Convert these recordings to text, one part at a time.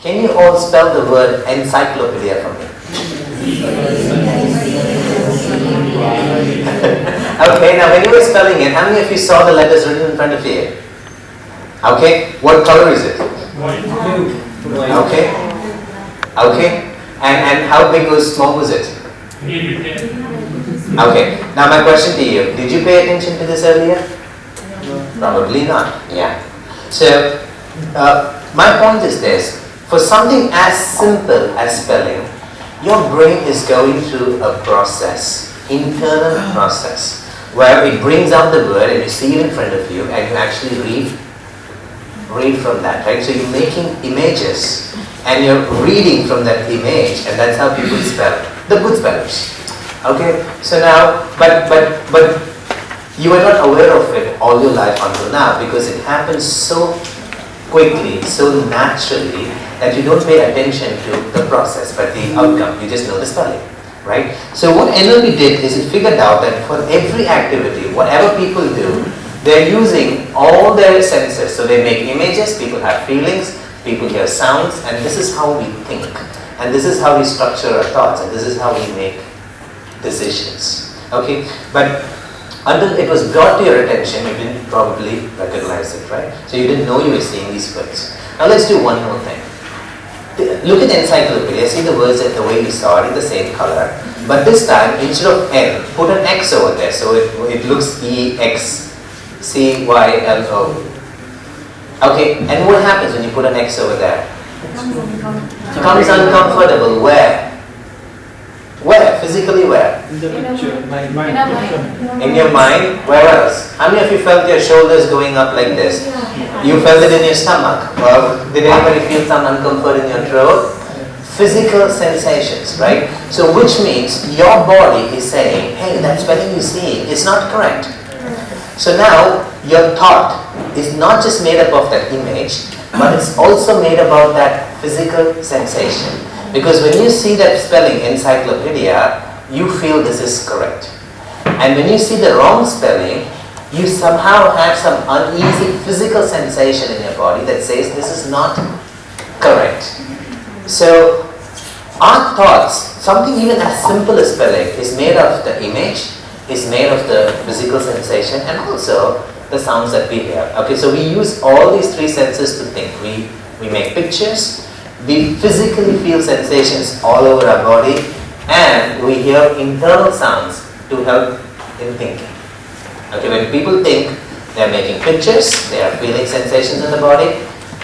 Can you all spell the word encyclopedia for me? Okay, now when you were spelling it, how many of you saw the letters written in front of you? Okay, what color is it? White. Okay. Okay. And how big or small was it? Okay. Now my question to you, did you pay attention to this earlier? Probably not. Yeah. So, my point is this. For something as simple as spelling, your brain is going through a process, internal process, where it brings out the word and you see it in front of you and you actually read from that, right? So you're making images and you're reading from that image, and that's how people spell. The good spellers. Okay? So now, but you were not aware of it all your life until now because it happens so quickly, so naturally that you don't pay attention to the process but the outcome. You just know the spelling, right? So what NLP did is it figured out that for every activity, whatever people do, they're using all their senses. So they make images, people have feelings, people hear sounds, and this is how we think. And this is how we structure our thoughts, and this is how we make decisions. Okay? But until it was brought to your attention, you didn't probably recognize it, right? So you didn't know you were seeing these words. Now let's do one more thing. Look at the encyclopedia, see the words the way we saw it in the same color. But this time, instead of N, put an X over there. So it looks E-X-C-Y-L-O. Okay, and what happens when you put an X over there? It becomes uncomfortable. Where? Where? Physically where? In the picture. In your mind? Where else? How many of you felt your shoulders going up like this? You felt it in your stomach. Well, did anybody feel some uncomfort in your throat? Physical sensations, right? So which means your body is saying, hey, that spelling you see is not correct. So now your thought is not just made up of that image, but it's also made about that physical sensation. Because when you see that spelling encyclopedia, you feel this is correct. And when you see the wrong spelling, you somehow have some uneasy physical sensation in your body that says this is not correct. So our thoughts, something even as simple as spelling, is made of the image, is made of the physical sensation, and also the sounds that we hear. Okay, so we use all these three senses to think. We make pictures, we physically feel sensations all over our body, and we hear internal sounds to help in thinking. Okay, when people think, they are making pictures, they are feeling sensations in the body,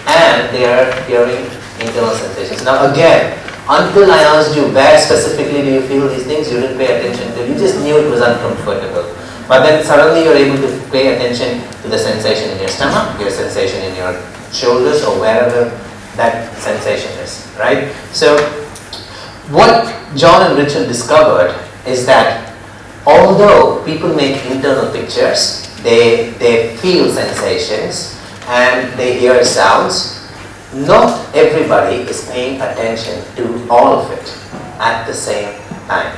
and they are hearing internal sensations. Now again, until I asked you where specifically do you feel these things, you didn't pay attention to. You just knew it was uncomfortable. But then suddenly you're able to pay attention to the sensation in your stomach, your sensation in your shoulders, or wherever that sensation is, right? So what John and Richard discovered is that although people make internal pictures, they feel sensations and they hear sounds, not everybody is paying attention to all of it at the same time.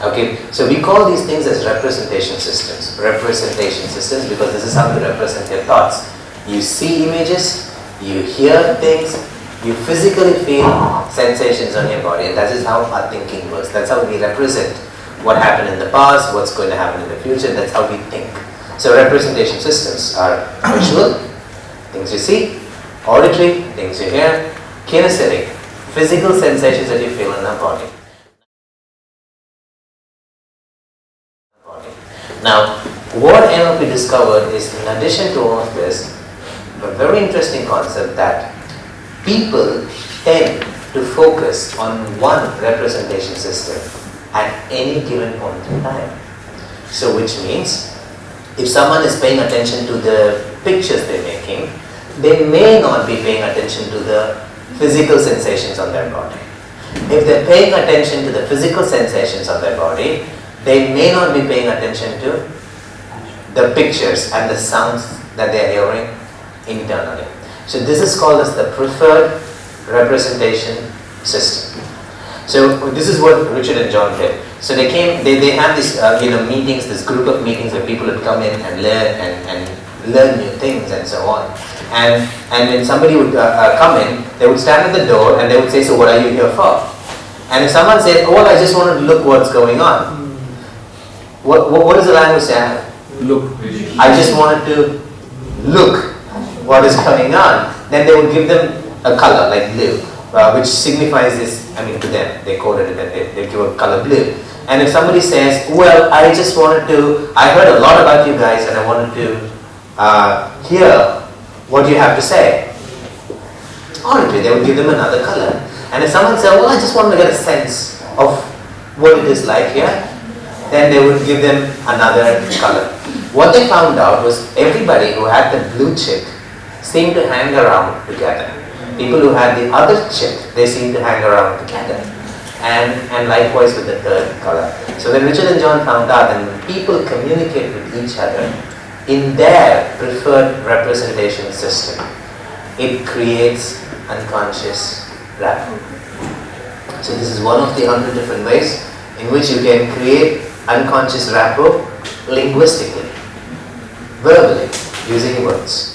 Okay, so we call these things as representation systems. Representation systems because this is how you represent your thoughts. You see images, you hear things, you physically feel sensations on your body, and that is how our thinking works. That's how we represent what happened in the past, what's going to happen in the future. That's how we think. So representation systems are visual, things you see, auditory, things you hear, kinesthetic, physical sensations that you feel in the body. Now, what NLP discovered is, in addition to all of this, a very interesting concept that people tend to focus on one representation system at any given point in time. So which means, if someone is paying attention to the pictures they're making, they may not be paying attention to the physical sensations on their body. If they're paying attention to the physical sensations of their body, they may not be paying attention to the pictures and the sounds that they're hearing internally. So this is called as the preferred representation system. So this is what Richard and John did. So they had this meetings, this group of meetings where people would come in and learn and learn new things and so on. And when somebody would come in, they would stand at the door and they would say, so what are you here for? And if someone said, oh, well, I just wanted to look what's going on. What does the language say? Look. I just wanted to look what is going on. Then they would give them a color like blue, which signifies this, I mean to them, they coded it that they give a color blue. And if somebody says, well, I just wanted to, I heard a lot about you guys and I wanted to hear what you have to say. Auditory, they would give them another color. And if someone said, well, I just wanted to get a sense of what it is like here, then they would give them another color. What they found out was everybody who had the blue chip seemed to hang around together. People who had the other chip, they seemed to hang around together. And likewise with the third color. So when Richard and John found out that when people communicate with each other in their preferred representation system, it creates unconscious rapport. So this is one of the 100 different ways in which you can create unconscious rapport linguistically, verbally, using words.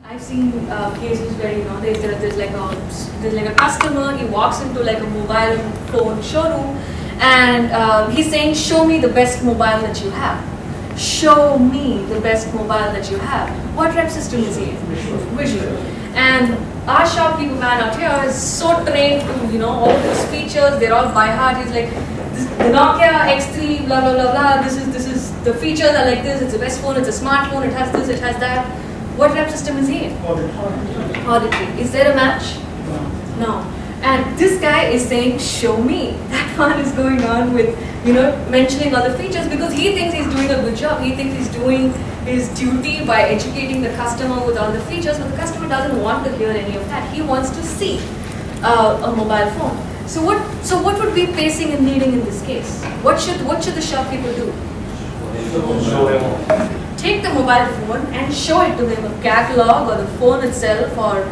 I've seen cases where there's like a customer. He walks into like a mobile phone showroom, and he's saying, "Show me the best mobile that you have. Show me the best mobile that you have." What rep system is he in? Visual. And our shopkeeper man out here is so trained to all these features. They're all by heart. He's like, the Nokia X3, blah blah blah blah. This is the features are like this. It's the best phone. It's a smartphone. It has this. It has that. What rep system is he in? Auditory. Is there a match? No. And this guy is saying, show me. That one is going on with, mentioning other features because he thinks he's doing a good job. He thinks he's doing his duty by educating the customer with all the features, but the customer doesn't want to hear any of that. He wants to see a mobile phone. So what would be pacing and needing in this case? What should the shopkeeper do? Take the mobile phone and show it to him, a catalog or the phone itself or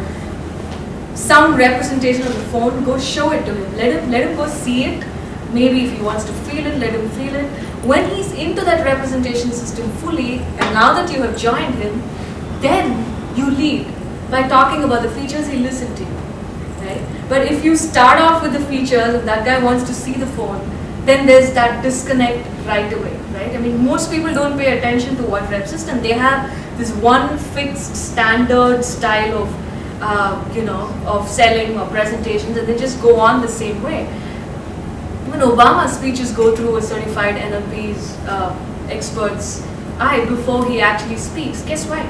some representation of the phone. Go show it to him. Let him go see it. Maybe if he wants to feel it, let him feel it. When he's into that representation system fully, and now that you have joined him, then you lead by talking about the features. He listens to you, right? But if you start off with the features and that guy wants to see the phone, then there's that disconnect right away, right? I mean, most people don't pay attention to what rep system. They have this one fixed standard style of, of selling or presentations, and they just go on the same way. When Obama's speeches go through a certified NLP's expert's eye before he actually speaks, guess why?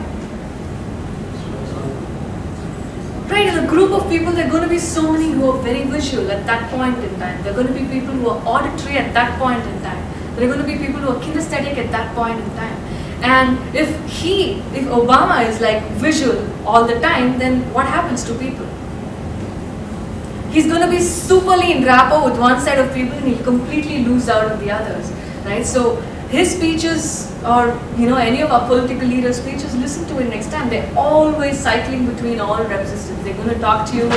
Right, in a group of people, there are going to be so many who are very visual at that point in time. There are going to be people who are auditory at that point in time. There are going to be people who are kinesthetic at that point in time. And if Obama is like visual all the time, then what happens to people? He's going to be superly in rapport with one set of people and he'll completely lose out on the others, right? So his speeches or any of our political leaders' speeches, listen to it next time. They're always cycling between all rep systems. They're going to talk to you,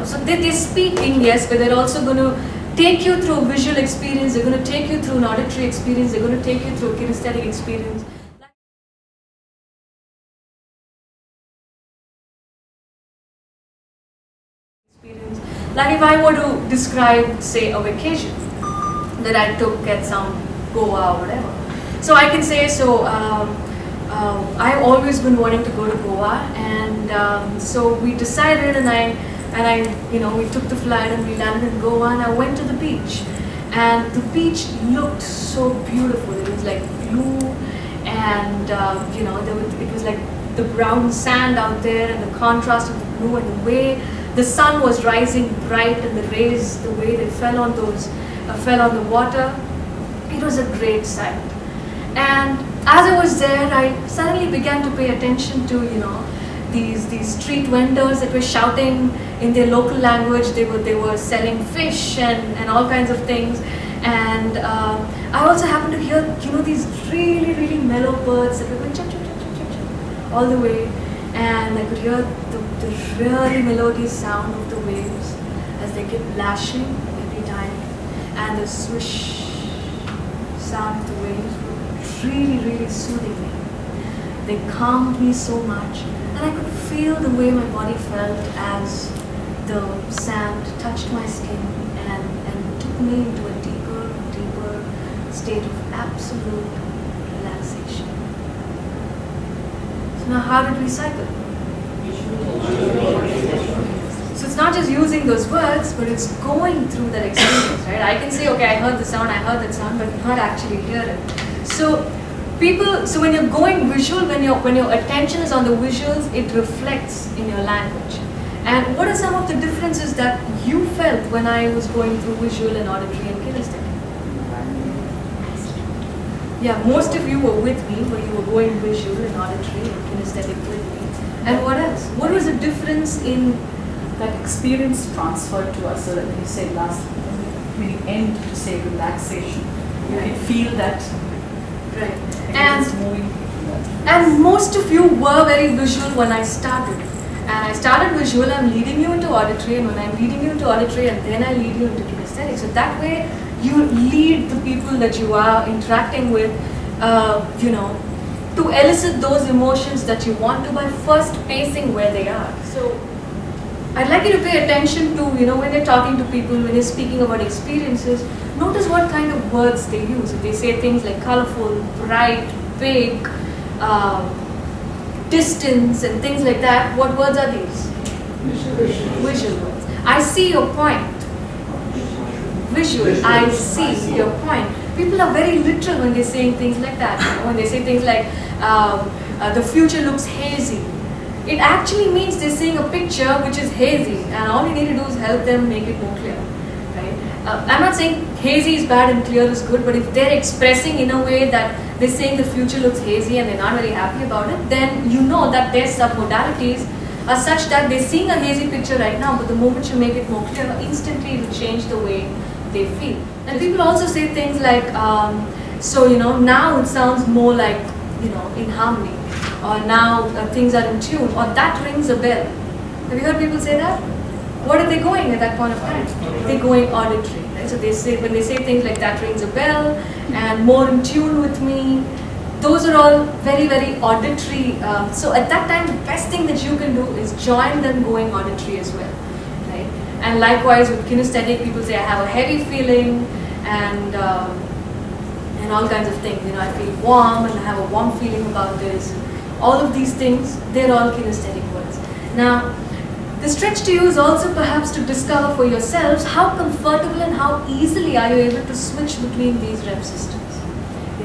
so they speak in yes, but they're also going to take you through a visual experience. They're going to take you through an auditory experience. They're going to take you through a kinesthetic experience. Like if I were to describe, say, a vacation that I took at some Goa or whatever. So I can say, I've always been wanting to go to Goa, and so we decided, we took the flight and we landed in Goa, and I went to the beach, and the beach looked so beautiful. It was like blue, and it was like the brown sand out there, and the contrast of the blue, and the way the sun was rising bright, and the rays, the way they fell on the water. It was a great sight. And as I was there, I suddenly began to pay attention to, these street vendors that were shouting in their local language. They were selling fish and all kinds of things. And I also happened to hear, these really, really mellow birds that were going chirp, chirp, chirp, chirp, chirp, chirp, all the way. And I could hear the really melodious sound of the waves as they kept lashing every time. and the swish sound of the waves were really, really soothing me. They calmed me so much, and I could feel the way my body felt as the sand touched my skin and took me into a deeper, deeper state of absolute relaxation. So now how did we cycle? So it's not just using those words, but it's going through that experience, right? I can say, okay, I heard the sound, I heard that sound, but not actually hear it. So when you're going visual, when your attention is on the visuals, it reflects in your language. And what are some of the differences that you felt when I was going through visual and auditory and kinesthetic? Yeah, most of you were with me, but you were going visual and auditory and kinesthetic with me. And what else? What was the difference in that experience transferred to us? So that when you say last, when you end to say relaxation, you can feel that. Right. It's moving. And most of you were very visual when I started. And I started visual, I'm leading you into auditory, and when I'm leading you into auditory, and then I lead you into kinesthetic. So that way, you lead the people that you are interacting with, to elicit those emotions that you want to by first pacing where they are. So I'd like you to pay attention to, when you're talking to people, when you're speaking about experiences, notice what kind of words they use. If they say things like colorful, bright, big, distance and things like that, what words are these? Visual words. I see your point. Visual, I see your point. People are very literal when they're saying things like that. When they say things like, the future looks hazy. It actually means they're seeing a picture which is hazy, and all you need to do is help them make it more clear. Right? I'm not saying hazy is bad and clear is good, but if they're expressing in a way that they're saying the future looks hazy and they're not very happy about it, then you know that their submodalities are such that they're seeing a hazy picture right now, but the moment you make it more clear, instantly it will change the way they feel. And people also say things like, now it sounds more like, in harmony, or now things are in tune, or that rings a bell. Have you heard people say that? What are they going at that point of time? They're going auditory. Right? So when they say things like that rings a bell and more in tune with me, those are all very, very auditory. So at that time, the best thing that you can do is join them going auditory as well. Right? And likewise with kinesthetic, people say I have a heavy feeling and all kinds of things. I feel warm and I have a warm feeling about this. All of these things, they're all kinesthetic words. Now, the stretch to you is also perhaps to discover for yourselves how comfortable and how easily are you able to switch between these rep systems.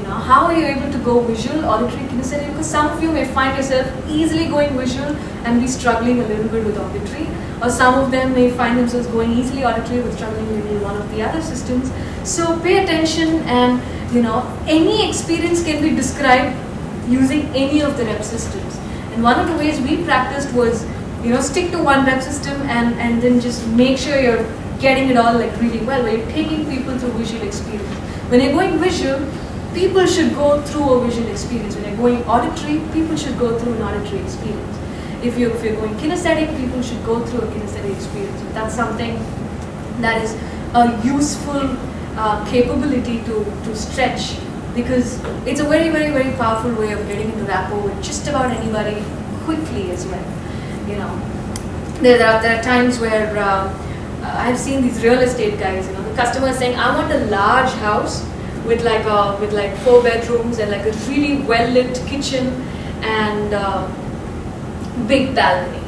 How are you able to go visual, auditory, kinesthetic? Because some of you may find yourself easily going visual and be struggling a little bit with auditory, or some of them may find themselves going easily auditory but struggling with one of the other systems. So pay attention, and any experience can be described using any of the rep systems. And one of the ways we practiced was stick to one rep system and then just make sure you're getting it all really well, where you're taking people through visual experience. When you're going visual, people should go through a visual experience. When you're going auditory, people should go through an auditory experience. If you're going kinesthetic, people should go through a kinesthetic experience. That's something that is a useful capability to stretch, because it's a very, very, very powerful way of getting into rapport with just about anybody quickly as well. There are times where I've seen these real estate guys. The customer is saying, I want a large house with like 4 bedrooms and like a really well lit kitchen and big balcony.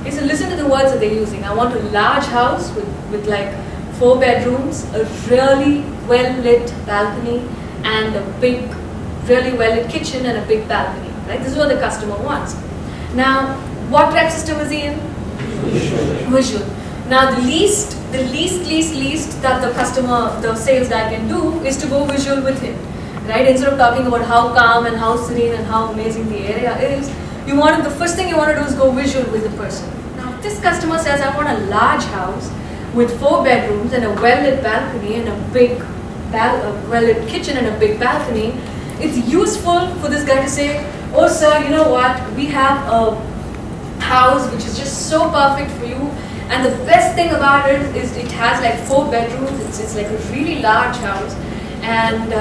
Okay, so listen to the words that they're using. I want a large house with like 4 bedrooms, a really well lit balcony, and a big, really well lit kitchen and a big balcony. Right? This is what the customer wants. Now, what rep system is he in? Visual. Now, the least that the sales guy can do is to go visual with him, right? Instead of talking about how calm and how serene and how amazing the area is, the first thing you want to do is go visual with the person. Now, if this customer says, I want a large house with 4 bedrooms and a well-lit balcony and a big, well-lit kitchen and a big balcony, it's useful for this guy to say, oh sir, you know what, we have a house which is just so perfect for you, And the best thing about it is it has like 4 bedrooms. It's like a really large house, and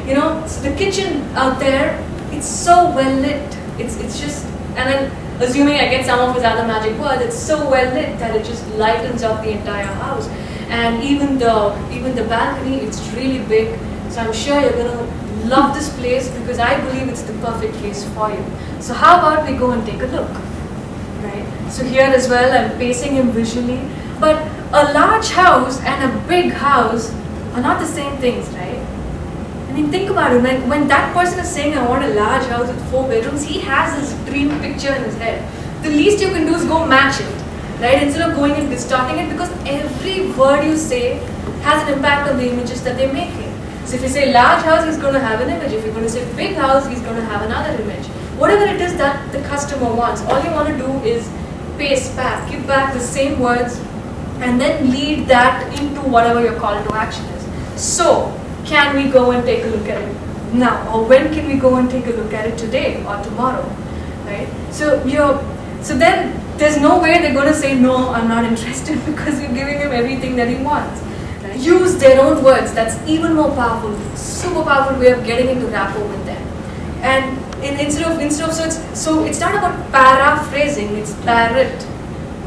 you know, so the kitchen out there, it's so well lit. It's just, and then assuming I get some of his other magic words, it's so well lit that it just lightens up the entire house. And even the balcony, it's really big. So I'm sure you're gonna love this place because I believe it's the perfect place for you. So how about we go and take a look, right? So here as well, I'm pacing him visually. But a large house and a big house are not the same things, right? I mean, think about it. When that person is saying, I want a large house with 4 bedrooms, he has his dream picture in his head. The least you can do is go match it, right? Instead of going and distorting it, because every word you say has an impact on the images that they're making. So if you say large house, he's going to have an image. If you're going to say big house, he's going to have another image. Whatever it is that the customer wants, all you want to do is paste back, give back the same words, and then lead that into whatever your call to action is. So, can we go and take a look at it now? Or when can we go and take a look at it today or tomorrow? Right? So then there's no way they're going to say, no, I'm not interested, because you're giving him everything that he wants. Right? Use their own words. That's even more powerful, super powerful way of getting into rapport with them. And instead of so it's not about paraphrasing, it's parrot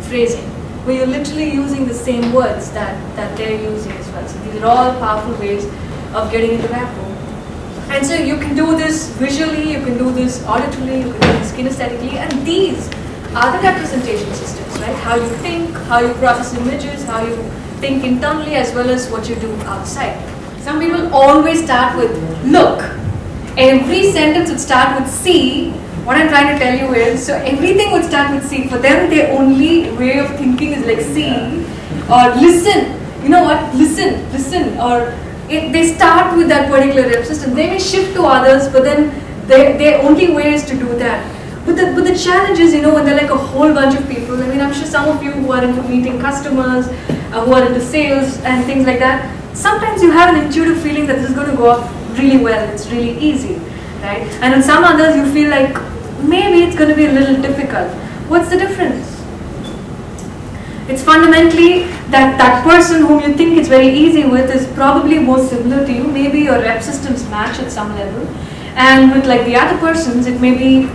phrasing, where you're literally using the same words that they're using as well. So these are all powerful ways of getting into rapport. And so you can do this visually, you can do this auditorily, you can do this kinesthetically, and these are the representation systems, right? How you think, how you process images, how you think internally, as well as what you do outside. Some people always start with look. Every sentence would start with see. What I'm trying to tell you is, so everything would start with see. For them, their only way of thinking is like see or listen. You know what? Listen. Or they start with that particular rep system. They may shift to others, but then their only way is to do that. But the challenge is, you know, when there are like a whole bunch of people. I mean, I'm sure some of you who are into meeting customers, who are into sales and things like that, sometimes you have an intuitive feeling that this is going to go off really well, it's really easy, right? And in some others you feel like maybe it's going to be a little difficult. What's the difference? It's fundamentally that person whom you think it's very easy with is probably more similar to you. Maybe your rep systems match at some level, and with like the other persons, it may be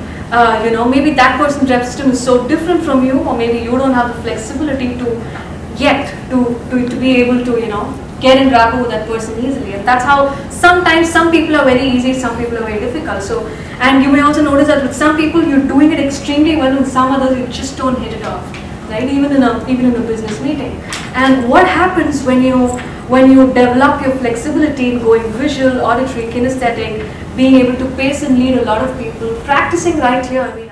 maybe that person's rep system is so different from you, or maybe you don't have the flexibility to be able to get in rapport with that person easily. And that's how sometimes some people are very easy, some people are very difficult. So, and you may also notice that with some people you're doing it extremely well, and some others you just don't hit it off, right? Even in a business meeting. And what happens when you develop your flexibility in going visual, auditory, kinesthetic, being able to pace and lead a lot of people, practicing right here. I mean,